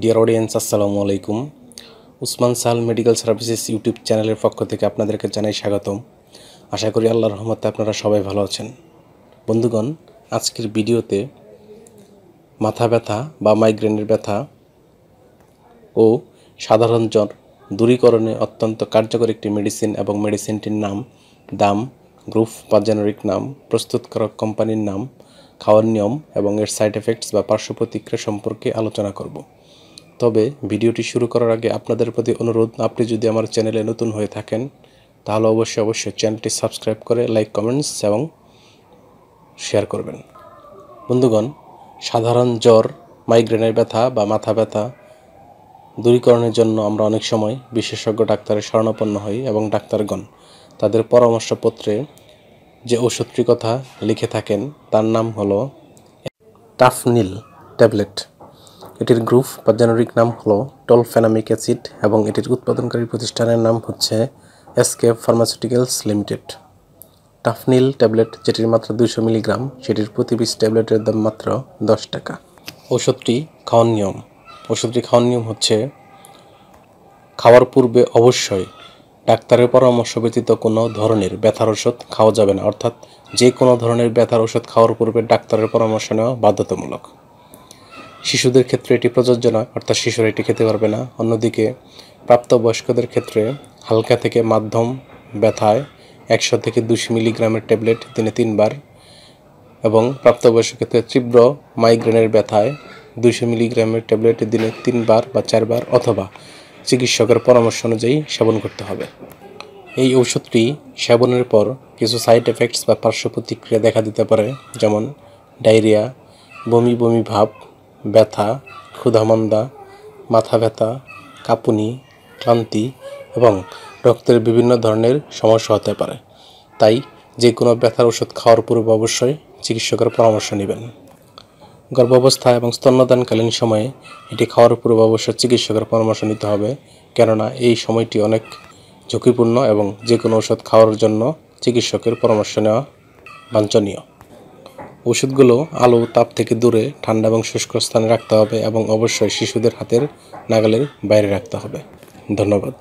Dear audience, আসসালামু আলাইকুম। উসমান সাল মেডিকেল সার্ভিসেস ইউটিউব চ্যানেলের পক্ষ থেকে আপনাদেরকে জানাই স্বাগতম। আশা করি আল্লাহর রহমতে আপনারা সবাই ভালো আছেন। বন্ধুগণ, আজকের ভিডিওতে মাথা ব্যথা বা মাইগ্রেনের ব্যথা ও সাধারণ জ্বর দূরীকরণে অত্যন্ত কার্যকর একটি মেডিসিন এবং মেডিসিনটির নাম, দাম, গ্রুপ বা জেনারিক নাম, প্রস্তুতকারক কোম্পানির নাম, খাওয়ার নিয়ম এবং এর সাইড এফেক্টস বা পার্শ্ব প্রতিক্রিয়া সম্পর্কে আলোচনা করব। তবে ভিডিওটি শুরু করার আগে আপনাদের প্রতি অনুরোধ, আপনি যদি আমার চ্যানেলে নতুন হয়ে থাকেন তাহলে অবশ্যই চ্যানেলটি সাবস্ক্রাইব করে লাইক, কমেন্টস এবং শেয়ার করবেন। বন্ধুগণ, সাধারণ জ্বর, মাইগ্রেনের ব্যথা বা মাথা ব্যথা দূরীকরণের জন্য আমরা অনেক সময় বিশেষজ্ঞ ডাক্তারের শরণাপন্ন হই এবং ডাক্তারগণ তাদের পরামর্শপত্রে যে ওষুধটির কথা লিখে থাকেন তার নাম হলো টাফনিল ট্যাবলেট। এটির গ্রুপ বা জেনারিক নাম হলো টলফেনামিক অ্যাসিড এবং এটির উৎপাদনকারী প্রতিষ্ঠানের নাম হচ্ছে SKF pharmaceuticals limited. Tufnil tablet, যেটির মাত্রা 200 মিলিগ্রাম, সেটির প্রতি পিস ট্যাবলেটের দাম মাত্র 10 টাকা। ওষুধটি খাওয়ার নিয়ম হচ্ছে খাওয়ার পূর্বে অবশ্যই ডাক্তারের পরামর্শ ব্যতীত কোনো ধরনের ব্যথার ওষুধ খাওয়া যাবে না। অর্থাৎ যে কোনো ধরনের ব্যথার ওষুধ খাওয়ার পূর্বে ডাক্তারের পরামর্শ নেওয়া বাধ্যতামূলক। শিশুদের ক্ষেত্রে এটি প্রযোজ্য নয়, অর্থাৎ শিশুরা এটি খেতে পারবে না। অন্যদিকে প্রাপ্তবয়স্কদের ক্ষেত্রে হালকা থেকে মাধ্যম ব্যথায় 100 থেকে 200 মিলিগ্রামের ট্যাবলেট দিনে 3 বার এবং প্রাপ্তবয়স্কের ক্ষেত্রে তীব্র মাইগ্রেনের ব্যথায় 200 মিলিগ্রামের ট্যাবলেট দিনে 3 বার বা 4 বার অথবা চিকিৎসকের পরামর্শ অনুযায়ী সেবন করতে হবে। এই ওষুধটি সেবনের পর কিছু সাইড এফেক্টস বা পার্শ্ব প্রতিক্রিয়া দেখা দিতে পারে, যেমন ডায়রিয়া, বমি বমি ভাব, ব্যথা, ক্ষুধামন্দা, মাথা ব্যথা, কাঁপুনি, ক্লান্তি এবং রক্তের বিভিন্ন ধরনের সমস্যা হতে পারে। তাই যে কোনো ব্যথার ওষুধ খাওয়ার পূর্বে অবশ্যই চিকিৎসকের পরামর্শ নেবেন। গর্ভাবস্থা এবং স্তন্যদানকালীন সময়ে এটি খাওয়ার পূর্বে অবশ্যই চিকিৎসকের পরামর্শ নিতে হবে, কেননা এই সময়টি অনেক ঝুঁকিপূর্ণ এবং যে কোনো ওষুধ খাওয়ার জন্য চিকিৎসকের পরামর্শ নেওয়া বাঞ্ছনীয়। ওষুধগুলো আলো তাপ থেকে দূরে, ঠান্ডা এবং শুষ্ক স্থানে রাখতে হবে এবং অবশ্যই শিশুদের হাতের নাগালের বাইরে রাখতে হবে। ধন্যবাদ।